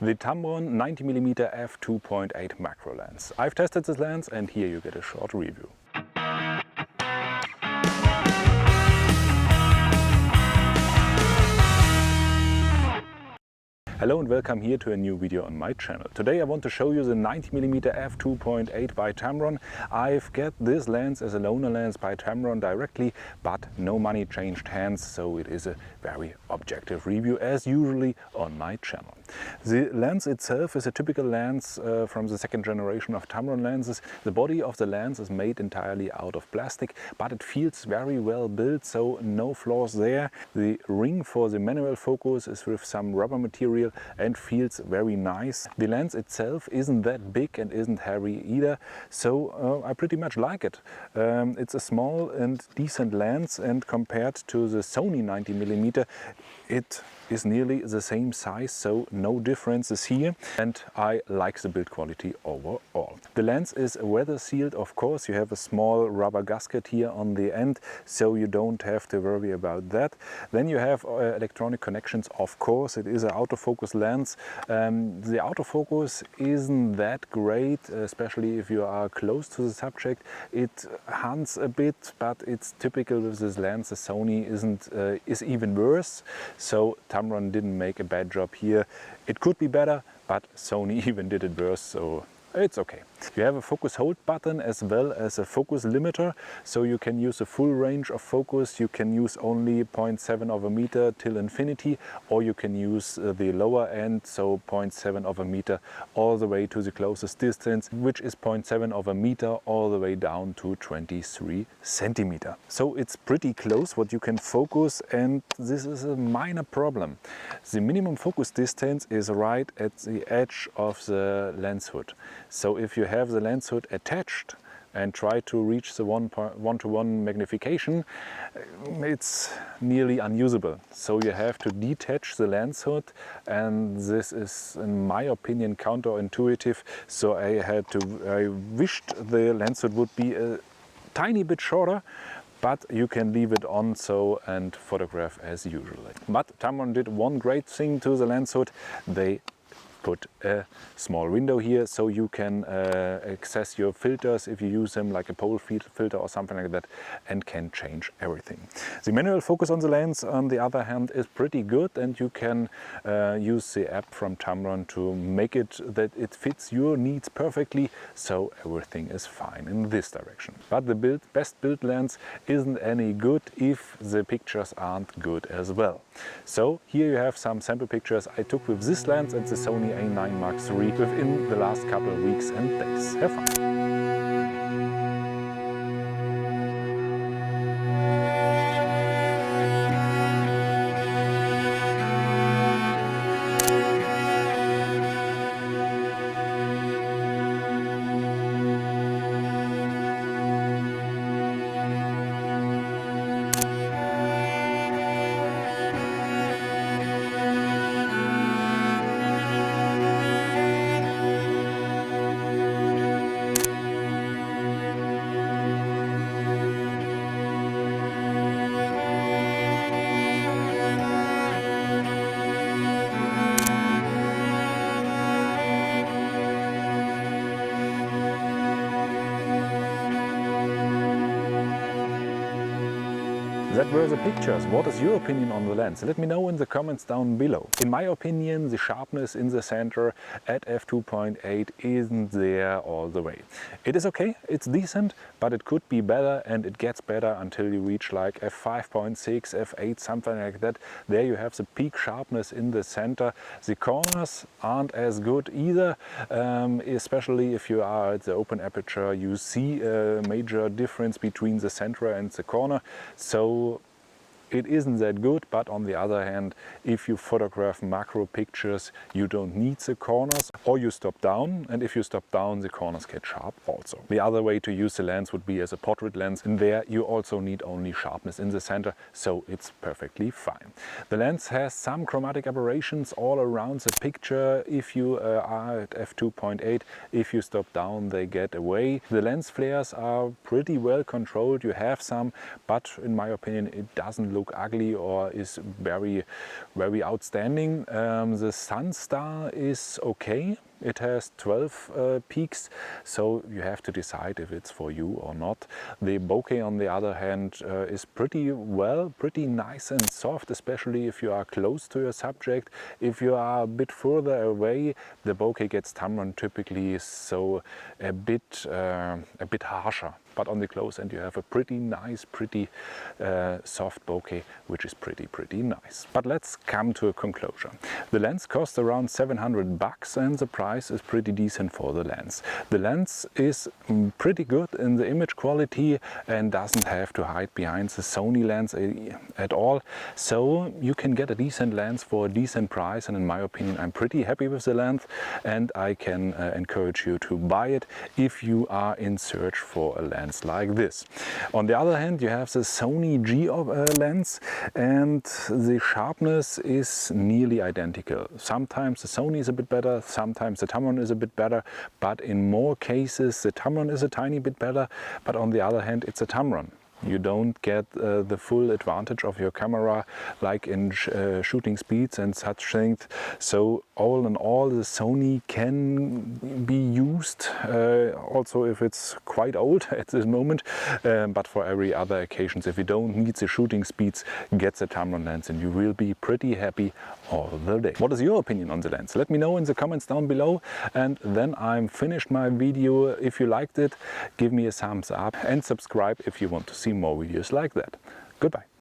The Tamron 90mm f2.8 macro lens. I've tested this lens and here you get a short review. Hello and welcome here to a new video on my channel. Today I want to show you the 90mm f2.8 by Tamron. I've got this lens as a loaner lens by Tamron directly, but no money changed hands, so it is a very objective review as usually on my channel. The lens itself is a typical lens from the second generation of Tamron lenses. The body of the lens is made entirely out of plastic, but it feels very well built, so no flaws there. The ring for the manual focus is with some rubber material and feels very nice. The lens itself isn't that big and isn't heavy either, so I pretty much like it. It's a small and decent lens, and compared to the Sony 90mm it is nearly the same size, so no differences here, and I like the build quality overall. The lens is weather sealed, of course. You have a small rubber gasket here on the end, so you don't have to worry about that. Then you have electronic connections, of course. It is an autofocus lens. The autofocus isn't that great, especially if you are close to the subject. It hunts a bit, but it's typical with this lens. The Sony is even worse, so Tamron didn't make a bad job here. It could be better, but Sony even did it worse, so it's okay. You have a focus hold button as well as a focus limiter, so you can use a full range of focus. You can use only 0.7 of a meter till infinity, or you can use the lower end, so 0.7 of a meter all the way to the closest distance, which is 0.7 of a meter all the way down to 23 centimeter. So it's pretty close what you can focus, and this is a minor problem. The minimum focus distance is right at the edge of the lens hood. So if you have the lens hood attached and try to reach the one-to-one magnification, it's nearly unusable. So you have to detach the lens hood, and this is, in my opinion, counterintuitive. So I wished the lens hood would be a tiny bit shorter, but you can leave it on and photograph as usual. But Tamron did one great thing to the lens hood. They put a small window here, so you can access your filters if you use them, like a pole filter or something like that, and can change everything. The manual focus on the lens, on the other hand, is pretty good, and you can use the app from Tamron to make it that it fits your needs perfectly, so everything is fine in this direction. But the best build lens isn't any good if the pictures aren't good as well. So here you have some sample pictures I took with this lens and the Sony A9 Mark III within the last couple of weeks and days. Have fun! That were the pictures. What is your opinion on the lens? Let me know in the comments down below. In my opinion, the sharpness in the center at f2.8 isn't there all the way. It is okay, it's decent, but it could be better, and it gets better until you reach like f5.6, f8, something like that. There you have the peak sharpness in the center. The corners aren't as good either, especially if you are at the open aperture. You see a major difference between the center and the corner. So it isn't that good, but on the other hand, if you photograph macro pictures, you don't need the corners, or you stop down, and if you stop down, the corners get sharp also. The other way to use the lens would be as a portrait lens, and there you also need only sharpness in the center, so it's perfectly fine. The lens has some chromatic aberrations all around the picture. If you are at f2.8, if you stop down, they get away. The lens flares are pretty well controlled. You have some, but in my opinion, it doesn't look ugly or is very outstanding. The Sunstar is okay. It has 12 peaks, so you have to decide if it's for you or not. The bokeh on the other hand is pretty nice and soft, especially if you are close to your subject. If you are a bit further away, the bokeh gets Tamron typically, so a bit harsher. But on the close end you have a pretty nice, soft bokeh, which is pretty nice. But let's come to a conclusion. The lens costs around 700 bucks and the price is pretty decent for the lens. The lens is pretty good in the image quality and doesn't have to hide behind the Sony lens at all. So you can get a decent lens for a decent price, and in my opinion I'm pretty happy with the lens, and I can encourage you to buy it if you are in search for a lens like this. On the other hand, you have the Sony G lens, and the sharpness is nearly identical. Sometimes the Sony is a bit better, sometimes the Tamron is a bit better, but in more cases the Tamron is a tiny bit better, but on the other hand it's a Tamron. You don't get the full advantage of your camera like in shooting speeds and such things. So all in all, the Sony can be used also if it's quite old at this moment, but for every other occasions, if you don't need the shooting speeds, get the Tamron lens and you will be pretty happy all the day. What is your opinion on the lens? Let me know in the comments down below, and then I'm finished my video. If you liked it, give me a thumbs up and subscribe if you want to see more videos like that. Goodbye.